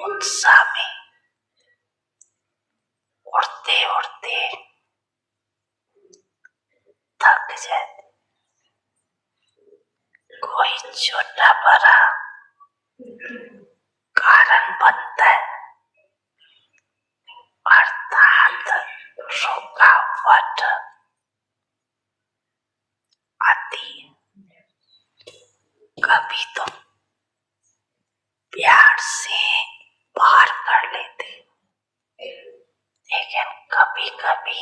उत्साह में उड़ते उड़ते थक जाते। कोई छोटा बड़ा कारण बनता है, अर्थात रुकावट आती है। कभी तो प्यार से पार कर लेते, लेकिन कभी कभी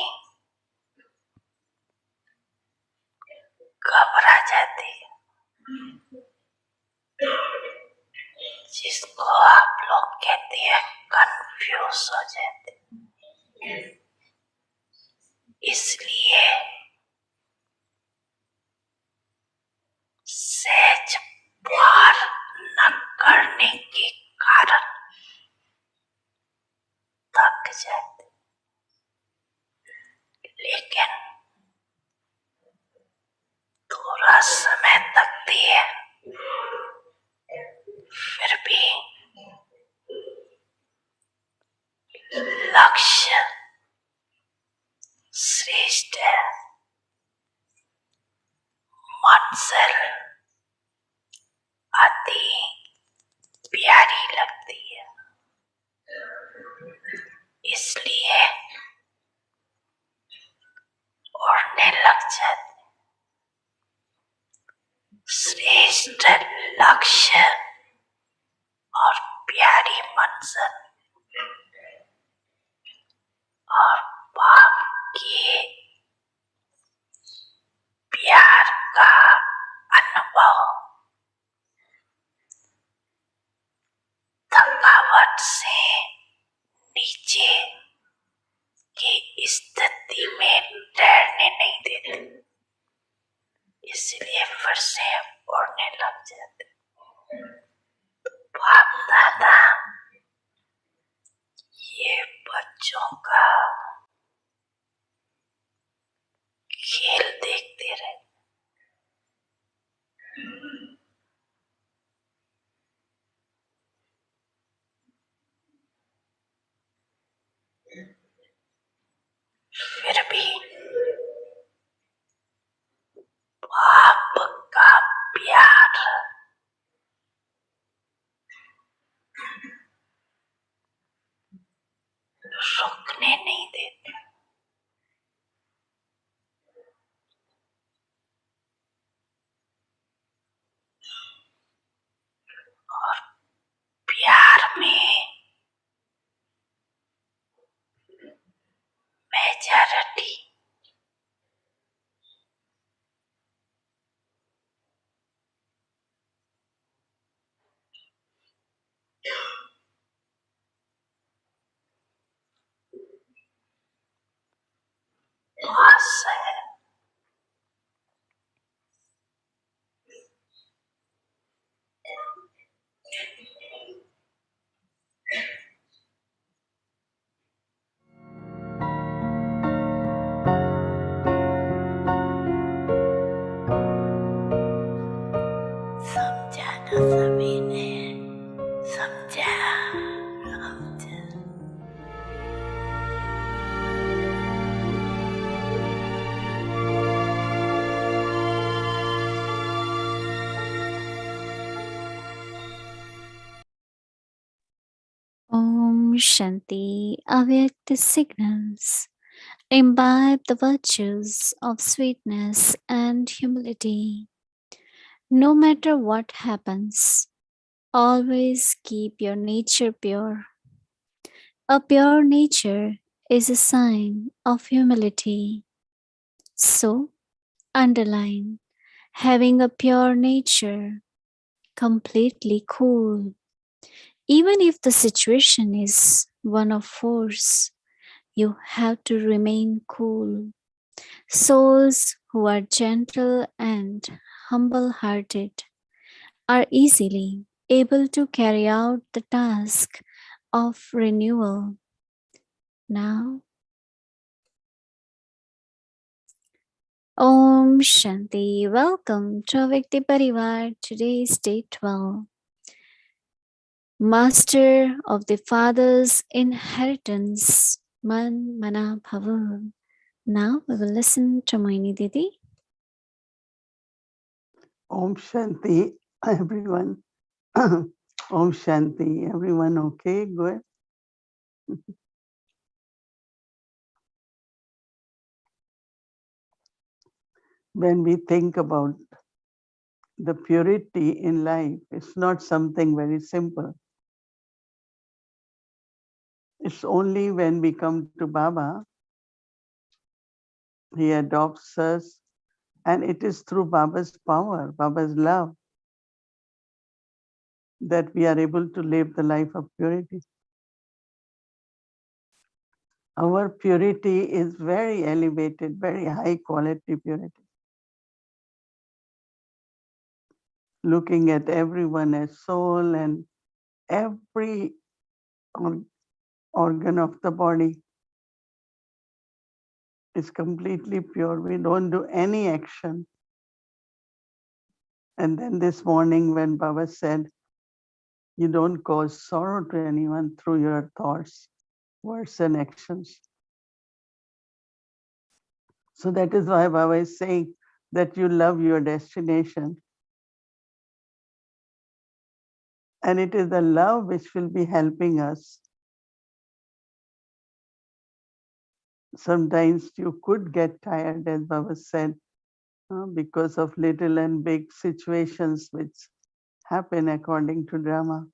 घबरा जाते, जिसको आप लोग कहते हैं कंफ्यूज हो जाते। इसलिए सहज पार न करने के कारण थक जाते, लेकिन थोड़ा समय लगती है, फिर भी लक्ष्य श्रेष्ठ है, मंजिल अति प्यारी लगती है। इसलिए उड़ने लग जाते। श्रेष्ठ लक्ष्य और प्यारी मंजिल और बाप के प्यार का अनुभव थकावट से नीचे की स्थिति में तैरने नहीं देते, इसलिए फिर से उड़ने लग जाते। बाप दादा ये बच्चों का खेल देखते रहे। फिर भी बाप का प्यार रुकने नहीं देते, और प्यार में मेजॉरिटी पास है। समझाना सभी ने समझा। Om Shanti. Avyakta signals imbibe the virtues of sweetness and humility. No matter what happens, always keep your nature pure. A pure nature is a sign of humility. So, underline having a pure nature, completely cool. Even if the situation is one of force, you have to remain cool. Souls who are gentle and humble-hearted are easily able to carry out the task of renewal. Now, Om Shanti. Welcome to Avyakti Parivar. Today is day 12. Master of the Father's inheritance, Manmanabhav. Now we will listen to Mohini Didi. Om Shanti, everyone. Om Shanti, everyone. Okay, good. When we think about the purity in life, it's not something very simple. It's only when we come to Baba, he adopts us, and it is through Baba's power, Baba's love, that we are able to live the life of purity. Our purity is very elevated, very high quality purity. Looking at everyone as soul and every organ of the body is completely pure. We don't do any action. And then this morning when Baba said, you don't cause sorrow to anyone through your thoughts, words and actions. So that is why Baba is saying that you love your destination. And it is the love which will be helping us. Sometimes you could get tired, as Baba said, because of little and big situations which happen according to drama.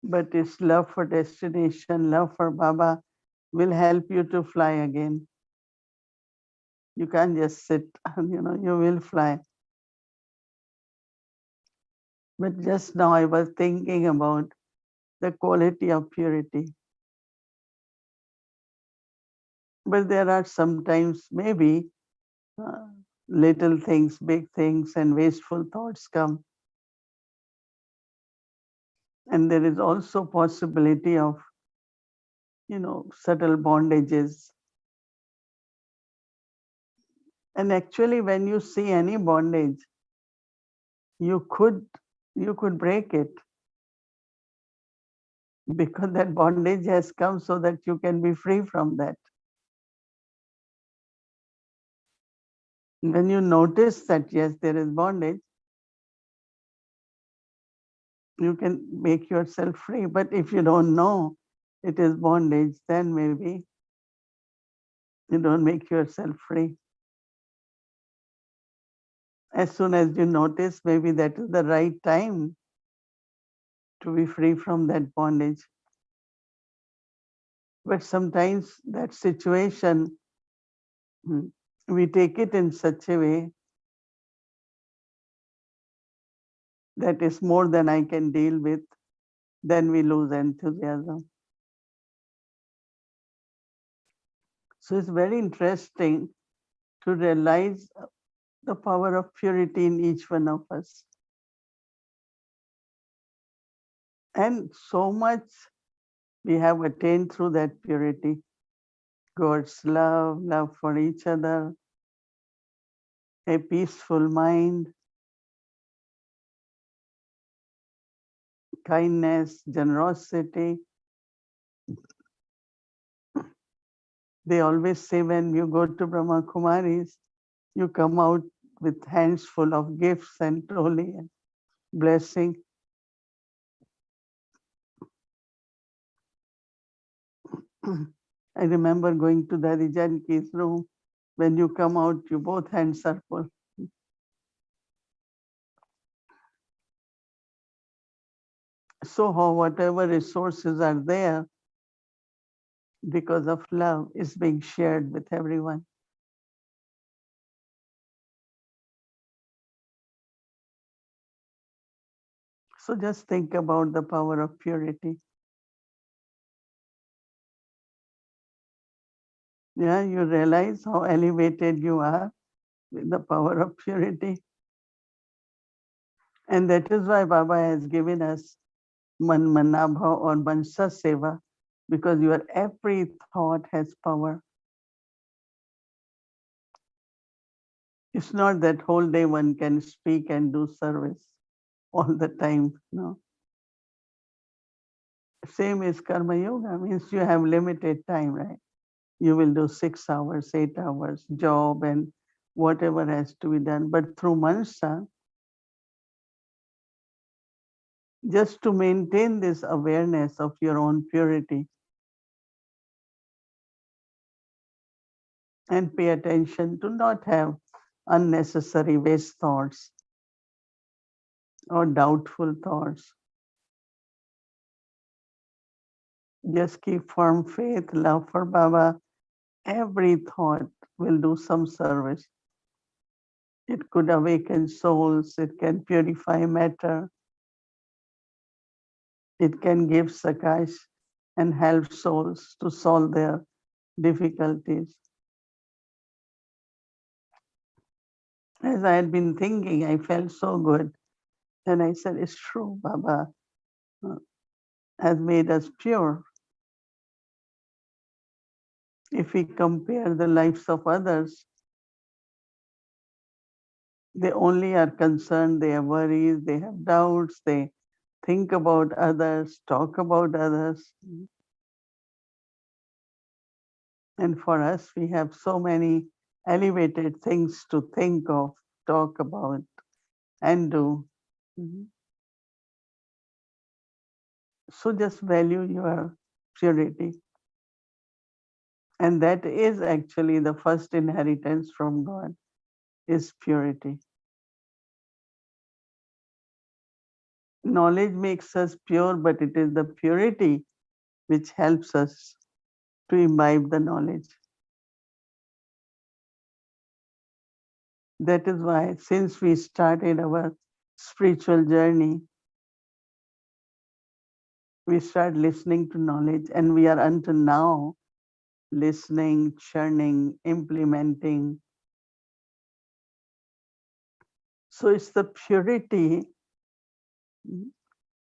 But it's love for destination, love for Baba will help you to fly again. You can't just sit, you will fly. But just now I was thinking about the quality of purity. But there are sometimes maybe little things, big things, and wasteful thoughts come. And there is also possibility of, subtle bondages. And actually, when you see any bondage, you could break it, because that bondage has come so that you can be free from that. When you notice that, yes, there is bondage, you can make yourself free. But if you don't know it is bondage, then maybe you don't make yourself free. As soon as you notice, maybe that is the right time to be free from that bondage. But sometimes that situation, we take it in such a way that is more than I can deal with, then we lose enthusiasm. So it's very interesting to realize the power of purity in each one of us. And so much we have attained through that purity. God's love, love for each other, a peaceful mind, kindness, generosity. They always say when you go to Brahma Kumaris, you come out with hands full of gifts and troli and blessing. I remember going to Daddy Janki's room. When you come out, you both hands are full. So whatever resources are there, because of love, is being shared with everyone. So just think about the power of purity. Yeah, you realize how elevated you are with the power of purity. And that is why Baba has given us Manmanabhav or Mansa Seva, because your every thought has power. It's not that whole day one can speak and do service. all the time. No. Same is karma yoga, means you have limited time, right? You will do 6 hours, 8 hours job and whatever has to be done. But through mansa, just to maintain this awareness of your own purity and pay attention to not have unnecessary waste thoughts or doubtful thoughts. Just keep firm faith, love for Baba. Every thought will do some service. It could awaken souls, it can purify matter, it can give sakash and help souls to solve their difficulties. As I had been thinking, I felt so good. And I said, it's true, Baba has made us pure. If we compare the lives of others, they only are concerned, they have worries, they have doubts, they think about others, talk about others. And for us, we have so many elevated things to think of, talk about, and do. So just value your purity. And that is actually the first inheritance from God, is purity. Knowledge makes us pure, but it is the purity which helps us to imbibe the knowledge. That is why, since we started our spiritual journey, we start listening to knowledge, and we are until now listening, churning, implementing. So it's the purity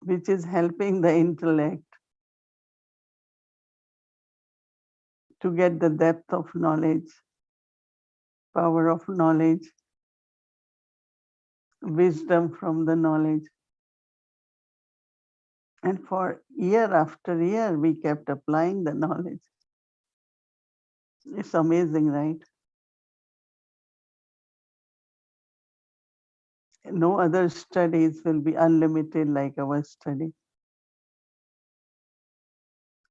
which is helping the intellect to get the depth of knowledge, power of knowledge, wisdom from the knowledge. And for year after year, we kept applying the knowledge. It's amazing, right? No other studies will be unlimited like our study.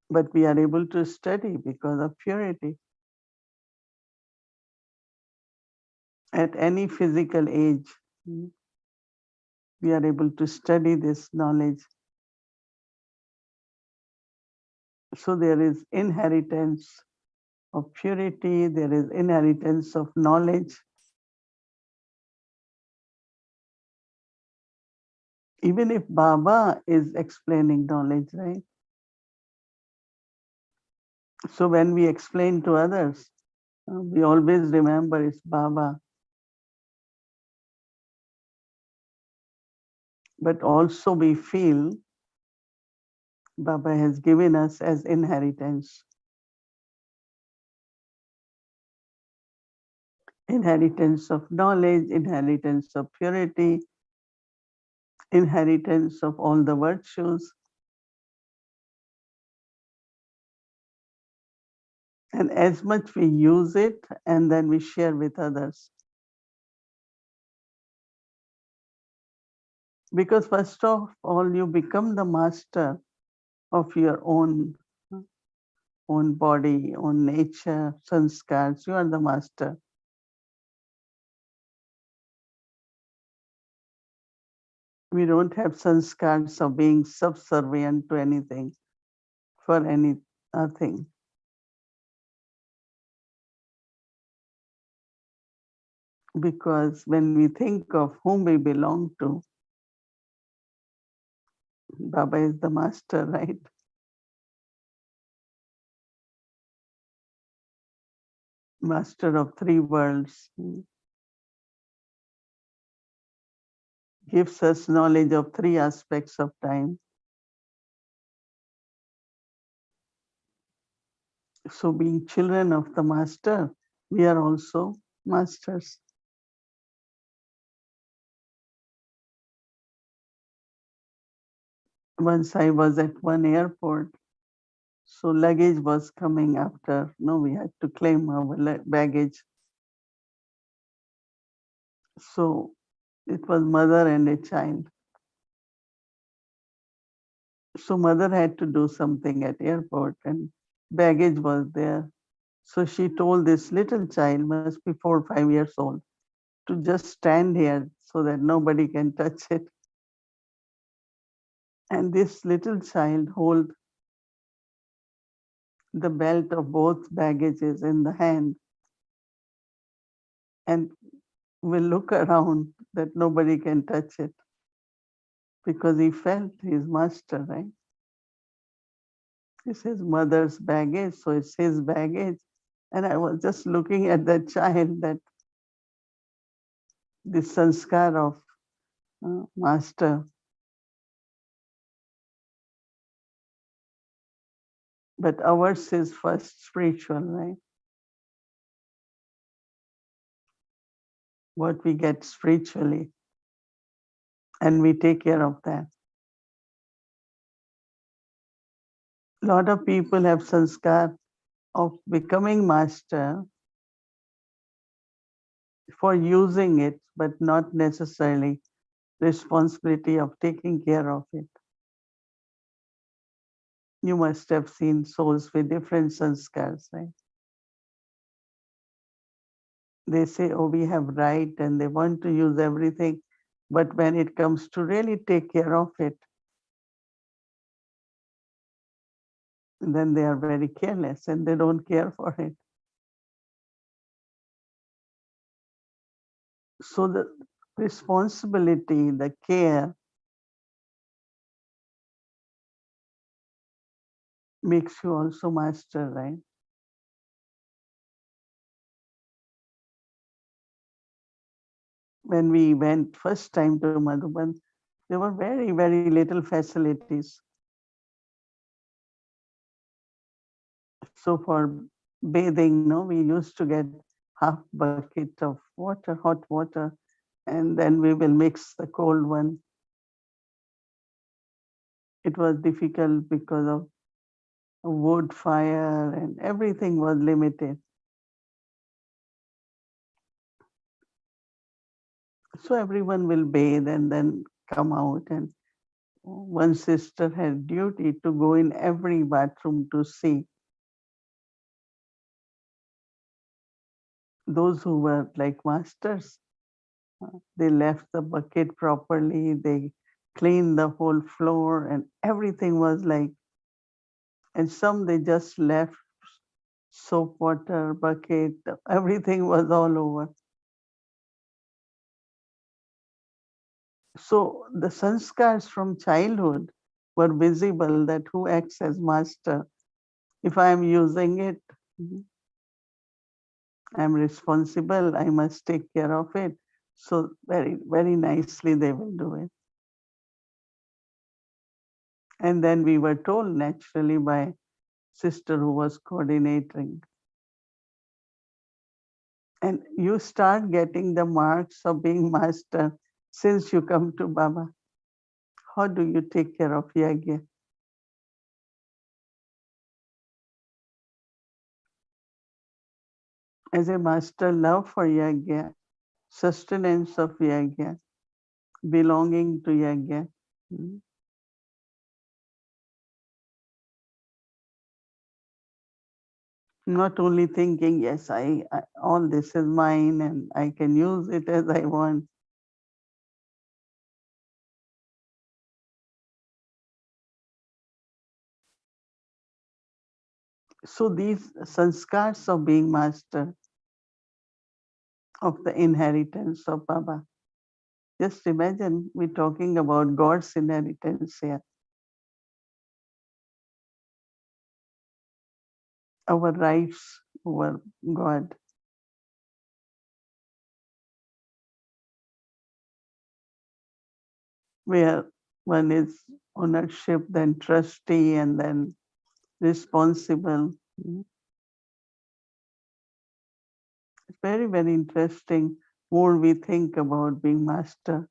But we are able to study because of purity. At any physical age, we are able to study this knowledge. So there is inheritance of purity, there is inheritance of knowledge. Even if Baba is explaining knowledge, right? So when we explain to others, we always remember it's Baba. But also we feel Baba has given us as inheritance. Inheritance of knowledge, inheritance of purity, inheritance of all the virtues. And as much we use it, and then we share with others. Because first of all, you become the master of your own body, own nature, sanskars. You are the master. We don't have sanskars of being subservient to anything, for anything. Because when we think of whom we belong to, Baba is the master, right? Master of three worlds. Gives us knowledge of three aspects of time. So being children of the master, we are also masters. Once I was at one airport, so luggage was coming after. No, we had to claim our baggage. So it was mother and a child. So mother had to do something at airport and baggage was there. So she told this little child, must be 4 or 5 years old, to just stand here so that nobody can touch it. And this little child hold the belt of both baggages in the hand and will look around that nobody can touch it because he felt his master, right? It's his mother's baggage, so it's his baggage. And I was just looking at that child, that this sanskar of master. But ours is first spiritual, right? What we get spiritually, and we take care of that. A lot of people have sanskar of becoming master for using it, but not necessarily responsibility of taking care of it. You must have seen souls with different sanskars, right? They say, oh, we have right, and they want to use everything. But when it comes to really take care of it, then they are very careless and they don't care for it. So the responsibility, the care makes you also master, right? When we went first time to Madhuban, there were very, very little facilities. So for bathing, no, we used to get half bucket of water, hot water, and then we will mix the cold one. It was difficult because of wood fire and everything was limited. So everyone will bathe and then come out, and one sister had duty to go in every bathroom to see those who were like masters. They left the bucket properly, they cleaned the whole floor and everything was like, and some they just left soap water, bucket, everything was all over. So the sanskars from childhood were visible, that who acts as master. If I am using it, I'm responsible, I must take care of it. So very, very nicely they will do it. And then we were told naturally by sister who was coordinating. And you start getting the marks of being master since you come to Baba. How do you take care of yagya? As a master, love for yagya, sustenance of yagya, belonging to yagya. Not only thinking, yes, I all this is mine and I can use it as I want. So these sanskars of being master, of the inheritance of Baba. Just imagine we're talking about God's inheritance here. Our rights over God. Where one is ownership, then trustee, and then responsible. It's very, very interesting. More we think about being master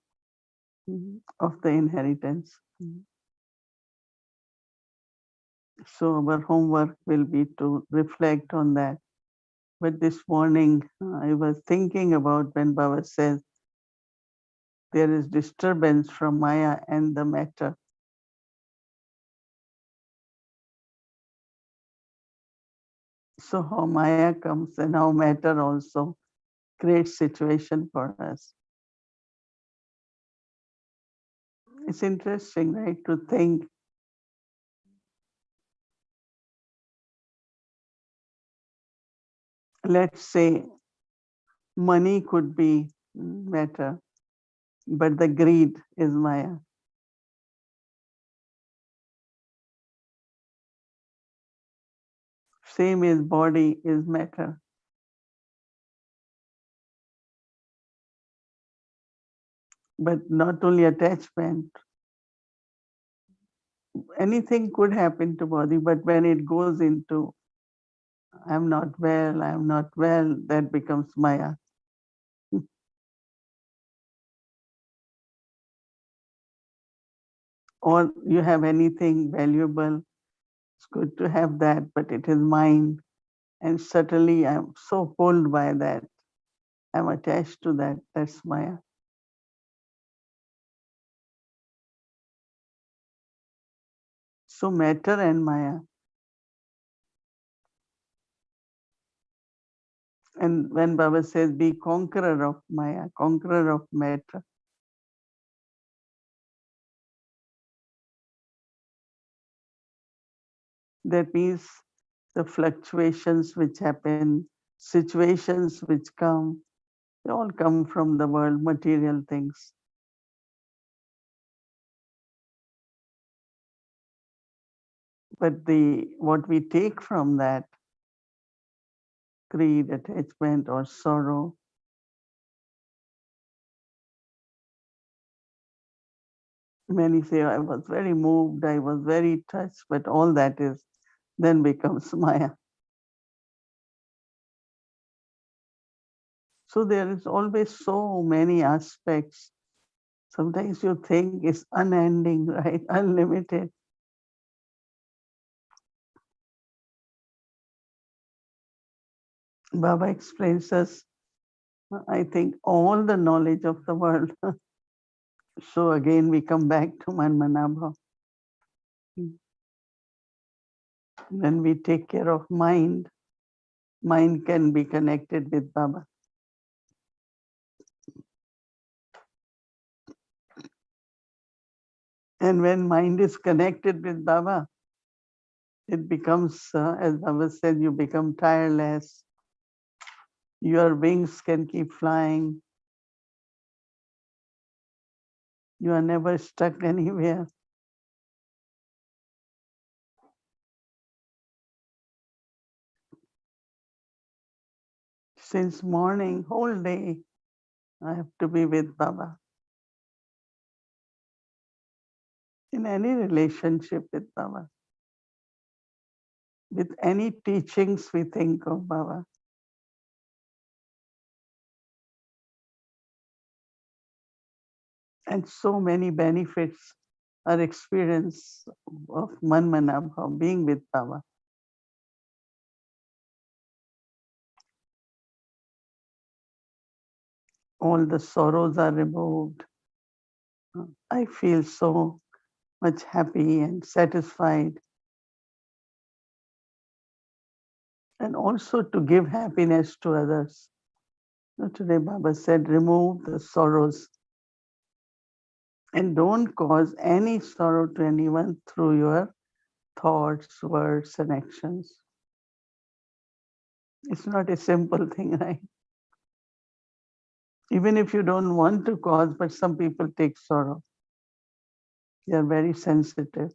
of the inheritance. So our homework will be to reflect on that. But this morning, I was thinking about when Baba says there is disturbance from Maya and the matter. So how Maya comes and how matter also creates situation for us. It's interesting, right, to think let's say money could be matter, but the greed is Maya. Same as body is matter. But not only attachment, anything could happen to body, but when it goes into I'm not well, that becomes Maya. Or you have anything valuable, it's good to have that, but it is mine. And suddenly I'm so pulled by that. I'm attached to that. That's Maya. So matter and Maya. And when Baba says, be conqueror of Maya, conqueror of matter, that means the fluctuations which happen, situations which come, they all come from the world, material things. But what we take from that, greed, attachment, or sorrow, many say, I was very moved, I was very touched, but all that is then becomes Maya. So there is always so many aspects. Sometimes you think it's unending, right? Unlimited. Baba explains us, I think, all the knowledge of the world. So again, we come back to Manmanabhav. When we take care of mind, mind can be connected with Baba. And when mind is connected with Baba, it becomes, as Baba said, you become tireless. Your wings can keep flying. You are never stuck anywhere. Since morning, whole day, I have to be with Baba. In any relationship with Baba, with any teachings we think of Baba. And so many benefits are experienced of Manmanabhav, being with Baba. All the sorrows are removed. I feel so much happy and satisfied. And also to give happiness to others. Today Baba said, remove the sorrows and don't cause any sorrow to anyone through your thoughts, words, and actions. It's not a simple thing, right? Even if you don't want to cause, but some people take sorrow. They are very sensitive.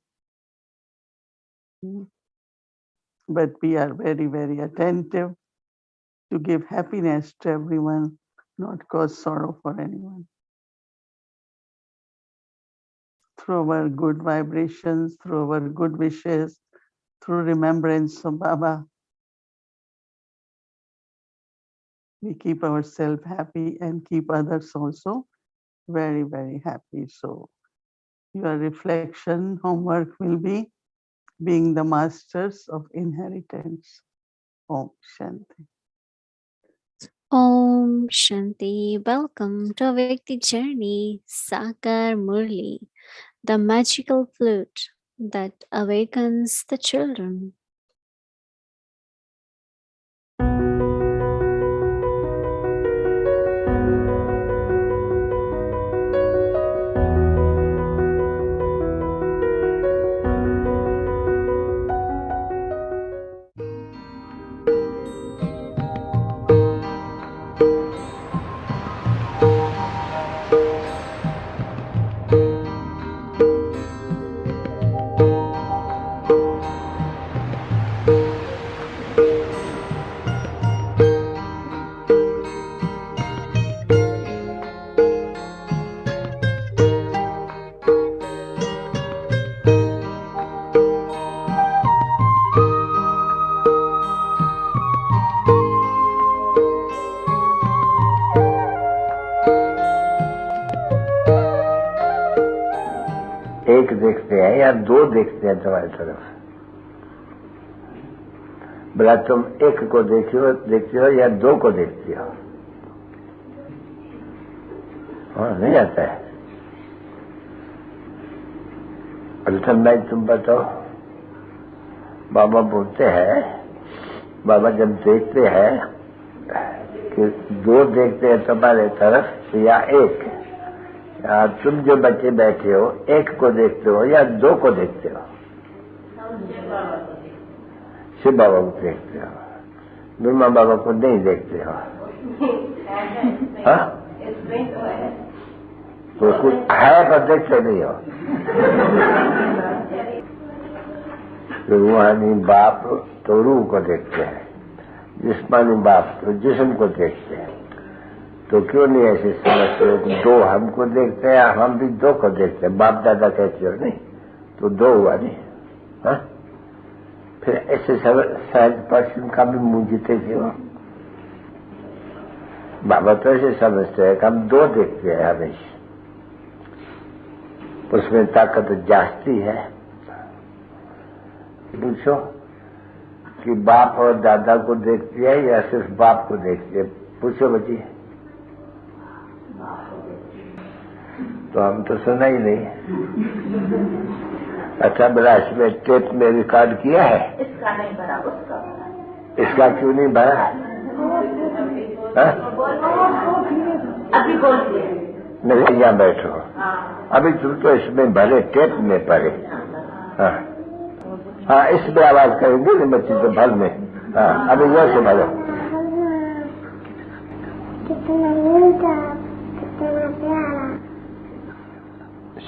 But we are very, very attentive to give happiness to everyone, not cause sorrow for anyone. Through our good vibrations, through our good wishes, through remembrance of Baba, we keep ourselves happy and keep others also very, very happy. So your reflection, homework will be being the masters of inheritance. Om Shanti. Om Shanti. Welcome to Vyakti Journey, Sakar Murli, the magical flute that awakens the children. एक देखते हैं या दो देखते हैं तुम्हारी तरफ? बोला तुम एक को देखते हो या दो को देखते हो? हाँ, नहीं आता है। प्रथम भाई तुम बताओ। बाबा बोलते हैं, बाबा जब देखते हैं कि दो देखते हैं तुम्हारे तरफ या एक, तुम जो बच्चे बैठे हो एक को देखते हो या दो को देखते हो? शिव बाबा को देखते हो, ब्रह्मा बाबा को नहीं देखते हो। हाँ? तो कुछ है पर देखते नहीं हो। रूहानी बाप तो रूह को देखते हैं, जिस्मानी बाप तो जिस्म को देखते हैं। तो क्यों नहीं ऐसे समझते हो कि दो हमको देखते हैं, हम भी दो को देखते हैं? बाप दादा कहते हो नहीं, तो दो हुआ नहीं। हाँ? फिर ऐसे सहज पर्सन का भी मुंह जीते थे वो। बाबा तो ऐसे समझते हैं कि हम दो देखते हैं हमेशा, उसमें ताकत जास्ती है। पूछो कि बाप और दादा को देखती है या सिर्फ बाप को देखती है? पूछो बच्ची। तो हम तो सुना ही नहीं। अच्छा बड़ा इसमें टेप में रिकॉर्ड किया है? इसका नहीं भरा, उसका भरा। इसका क्यों नहीं भरा? अभी बोलिए। नहीं, यहाँ बैठो। अभी तुम तो इसमें भरे, टेप में भरे। हाँ हाँ, इसमें आवाज करेंगे ना बच्ची तो भर में। हाँ, अभी यहाँ से भरो।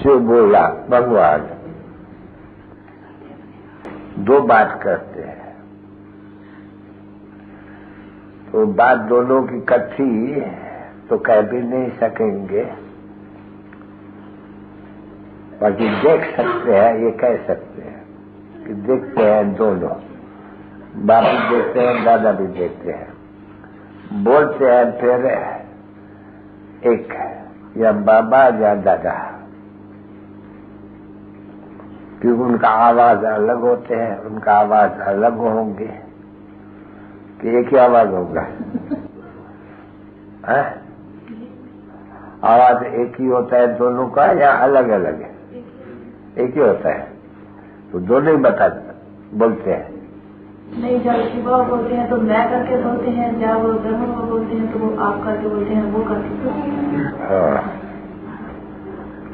शिव बोला भगवान दो बात करते हैं, तो बात दोनों की कथी तो कह भी नहीं सकेंगे, बाकी देख सकते हैं, ये कह सकते हैं कि देखते हैं दोनों, बाप भी देखते हैं, दादा भी देखते हैं। बोलते हैं फिर एक या बाबा या दादा, क्योंकि उनका आवाज अलग होते हैं, उनका आवाज अलग होंगे कि एक ही आवाज होगा? आवाज एक ही होता है दोनों का या अलग अलग है? एक ही होता है। तो दोनों ही बोलते हैं। नहीं, जब शिव बाबा बोलते हैं तो मैं करके बोलते हैं, जब वो ब्रह्मा बाबा बोलते हैं तो वो आप करके बोलते हैं, वो करके। हाँ,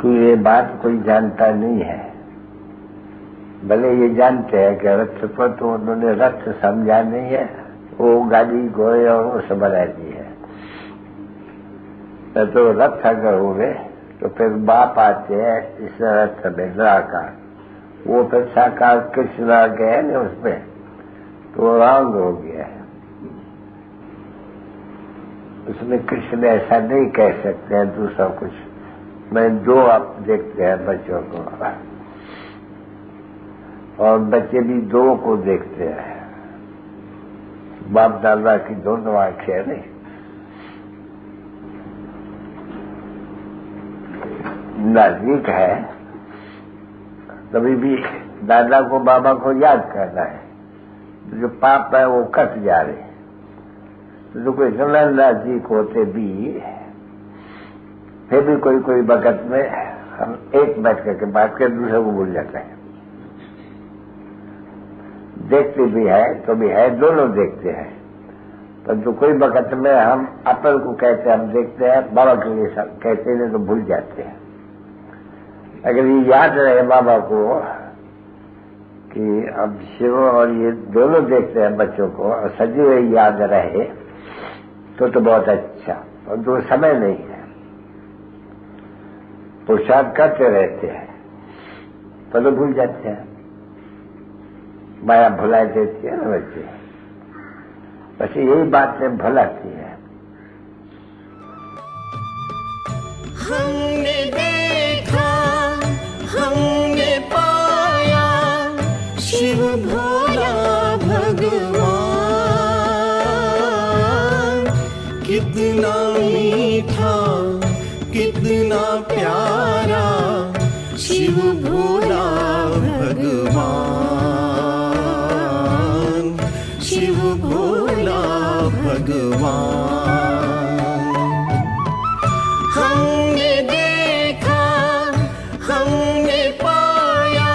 तो ये बात कोई जानता नहीं है। भले ये जानते हैं कि रथ पर तो उन्होंने रथ समझा नहीं है, वो गाड़ी घोड़े और वो सब बना दी है। तो रथ अगर हुए तो फिर बाप आते हैं इस रथ में निराकार, वो फिर साकार कृष्ण आ गए ना उसमें, तो रंग हो गया है। उसमें कृष्ण ऐसा नहीं कह सकते हैं दूसरा कुछ। मैं दो आप देखते हैं बच्चों को, और बच्चे भी दो को देखते हैं। बाप दादा की दोनों आंखें नहीं, नजदीक है तभी भी दादा को बाबा को याद करना है, तो जो पाप है वो कट जा रहे हैं। तो कोई नंदा जी को होते भी फिर भी कोई वक्त में हम एक बैठ करके बात कर दूसरे को भूल जाते हैं। देखते भी है तो भी है, दोनों देखते हैं, पर जो कोई वक्त में हम अपन को कहते हैं, हम देखते हैं, बाबा के लिए कहते हैं तो भूल जाते हैं। अगर ये याद रहे बाबा को कि अब शिव और ये दोनों देखते हैं बच्चों को, और सजीव याद रहे तो बहुत अच्छा। और जो समय नहीं है, पुरुषार्थ करते रहते हैं तो भूल जाते हैं। माया भुला देती है ना बच्चे, बस यही बात में भुलाती है। हमने देखा, हमने पाया, शिव भोला भगवान कितना मीठा, कितना प्यारा, शिव भोला भगवान, शिव भोला भगवान। हमने देखा, हमने पाया,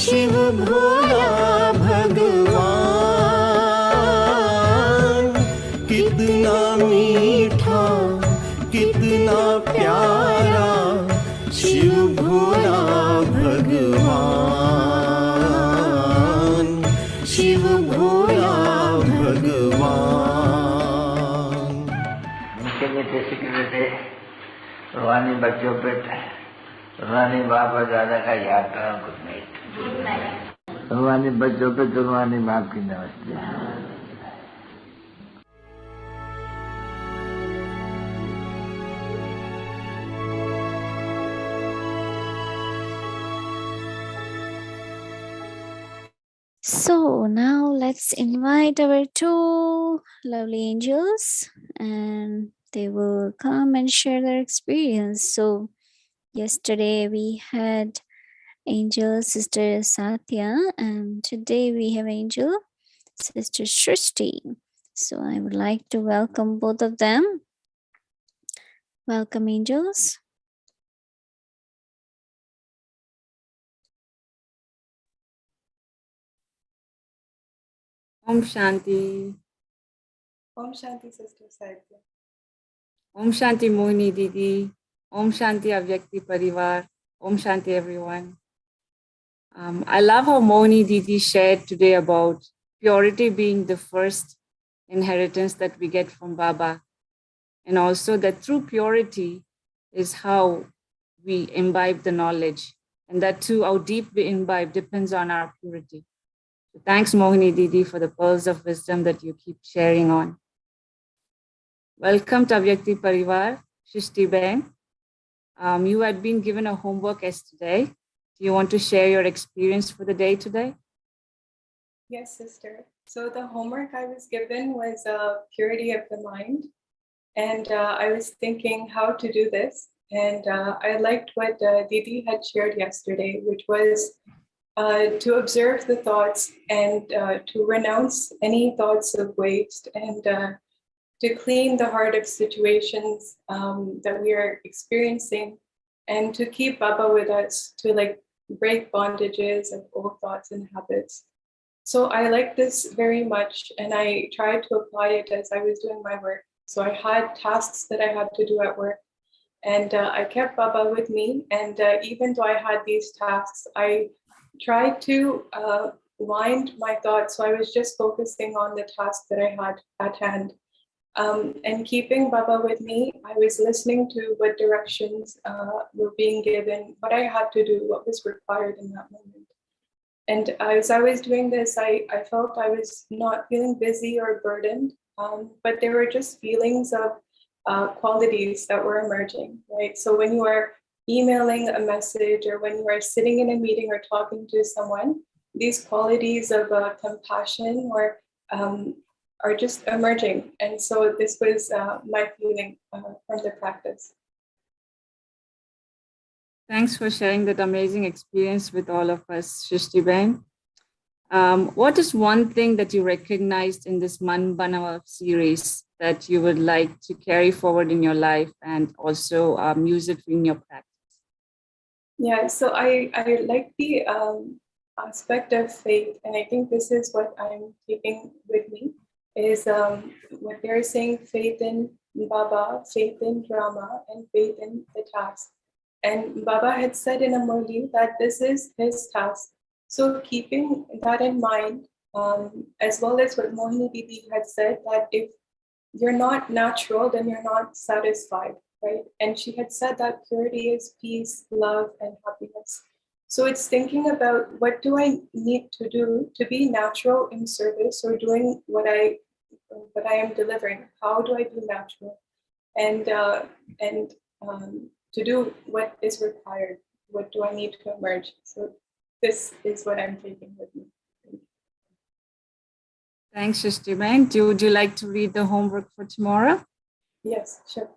शिव भोला भगवान कितना मीठा, कितना प्यारा, शिव भोला भगवान, शिव भोला भगवान। मीठे रूहानी बच्चों पे रूहानी बाप और दादा का याद करो। Good night. रूहानी बच्चों पे तो रूहानी बाप की नमस्ते। So now let's invite our two lovely angels and they will come and share their experience. So yesterday we had Angel Sister Satya and today we have Angel Sister Shrishti. So I would like to welcome both of them. Welcome, angels. Om Shanti. Om Shanti, Sister Satya. Om Shanti, Mohini Didi. Om Shanti, Avyakti Parivar. Om Shanti, everyone. I love how Mohini Didi shared today about purity being the first inheritance that we get from Baba. And also that through purity is how we imbibe the knowledge. And that too, how deep we imbibe depends on our purity. So thanks, Mohini Didi, for the pearls of wisdom that you keep sharing on. Welcome to Avyakti Parivar, Shrishti Ben. You had been given a homework yesterday. Do you want to share your experience for the day today? Yes, sister. So the homework I was given was purity of the mind. And I was thinking how to do this. And I liked what Didi had shared yesterday, which was to observe the thoughts and to renounce any thoughts of waste and to clean the heart of situations that we are experiencing and to keep Baba with us to like break bondages of old thoughts and habits. So I like this very much and I tried to apply it as I was doing my work. So I had tasks that I had to do at work and I kept Baba with me. And even though I had these tasks, I tried to wind my thoughts. So I was just focusing on the task that I had at hand. And keeping Baba with me, I was listening to what directions were being given, what I had to do, what was required in that moment. And as I was doing this, I felt I was not feeling busy or burdened, but there were just feelings of qualities that were emerging, right? So when you are emailing a message or when you are sitting in a meeting or talking to someone, these qualities of compassion or are just emerging. And so this was my feeling from the practice. Thanks for sharing that amazing experience with all of us, Shrishti-Ben. What is one thing that you recognized in this Manmanabhav series that you would like to carry forward in your life and also use it in your practice? Yeah, so I like the aspect of faith, and I think this is what I'm taking with me, is what they're saying, faith in Baba, faith in drama, and faith in the task. And Baba had said in a Murli that this is his task. So keeping that in mind, as well as what Mohini Didi had said, that if you're not natural, then you're not satisfied, right? And she had said that purity is peace, love, and happiness. So it's thinking about what do I need to do to be natural in service or doing what I am delivering. How do I be natural? And to do what is required. What do I need to emerge? So this is what I'm taking with me. Thanks, Shrishti-Ben. Would you like to read the homework for tomorrow? Yes, sure.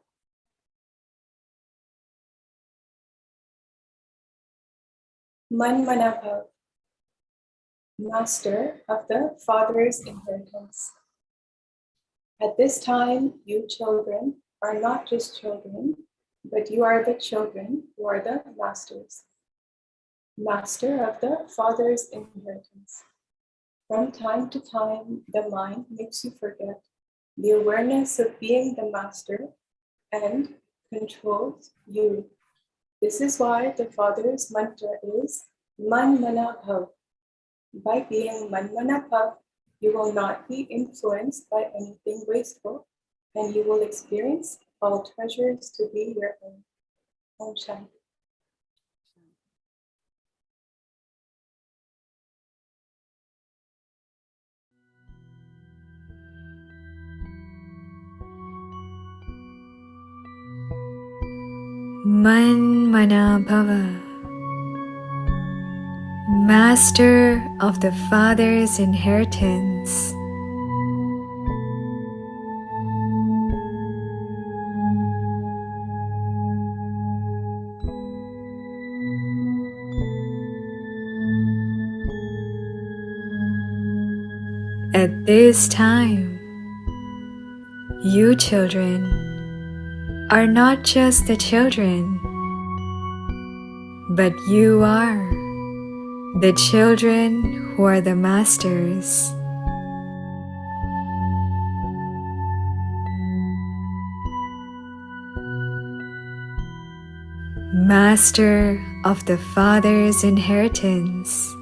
Manmanabhav, master of the father's inheritance. At this time, you children are not just children, but you are the children who are the masters. Master of the father's inheritance. From time to time, the mind makes you forget the awareness of being the master and controls you. This is why the father's mantra is Manmanabhav. By being Manmanabhav, you will not be influenced by anything wasteful, and you will experience all treasures to be your own. Om Shanti. Manmanabhav, master of the father's inheritance. At this time, you children are not just the children, but you are the children who are the masters. Master of the father's inheritance.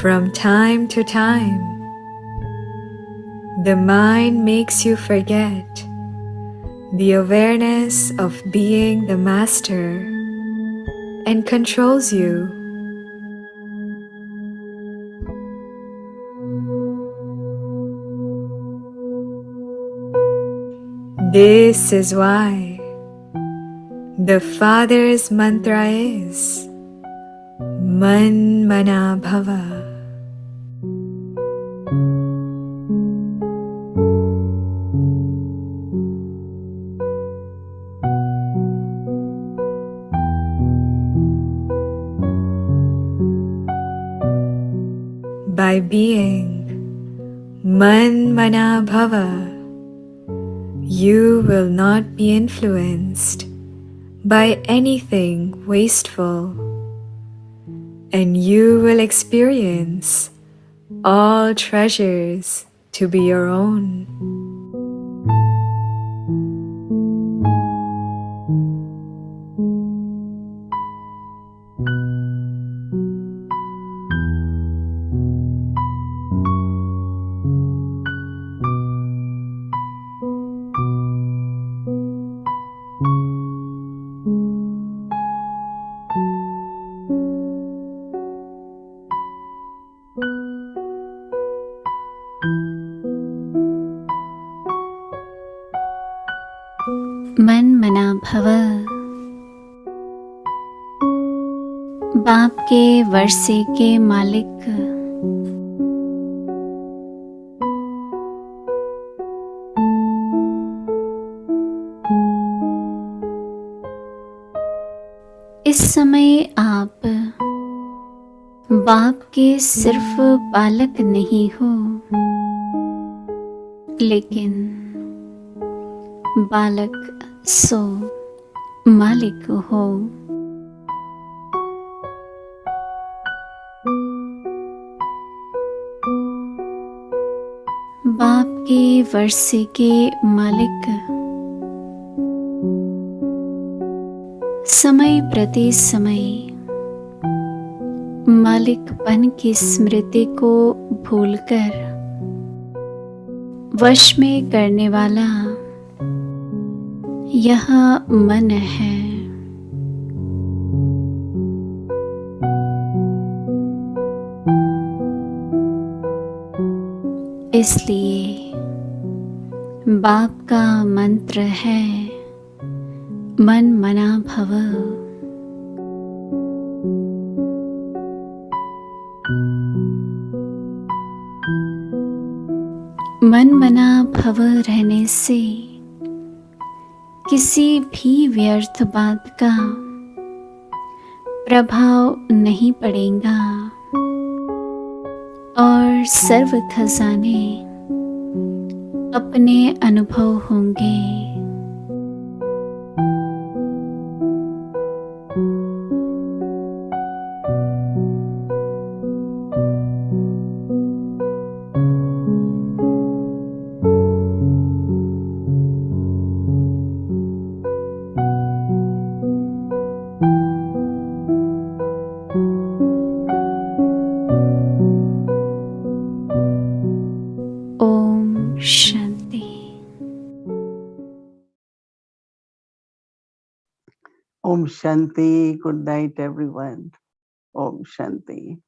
From time to time, the mind makes you forget the awareness of being the master and controls you. This is why the father's mantra is Manmanabhav. By being Manmanabhav, you will not be influenced by anything wasteful, and you will experience all treasures to be your own. मनमनाभव। बाप के वर्षे के मालिक इस समय आप बाप के सिर्फ बालक नहीं हो, लेकिन बालक सो मालिक हो। बाप के वर्षे के मालिक समय प्रति समय मालिकपन की स्मृति को भूलकर वश में करने वाला यह मन है। इसलिए बाप का मंत्र है मन मना भव। मन मना भव रहने से किसी भी व्यर्थ बात का प्रभाव नहीं पड़ेगा और सर्व खजाने अपने अनुभव होंगे। Om Shanti. Om Shanti. Good night, everyone. Om Shanti.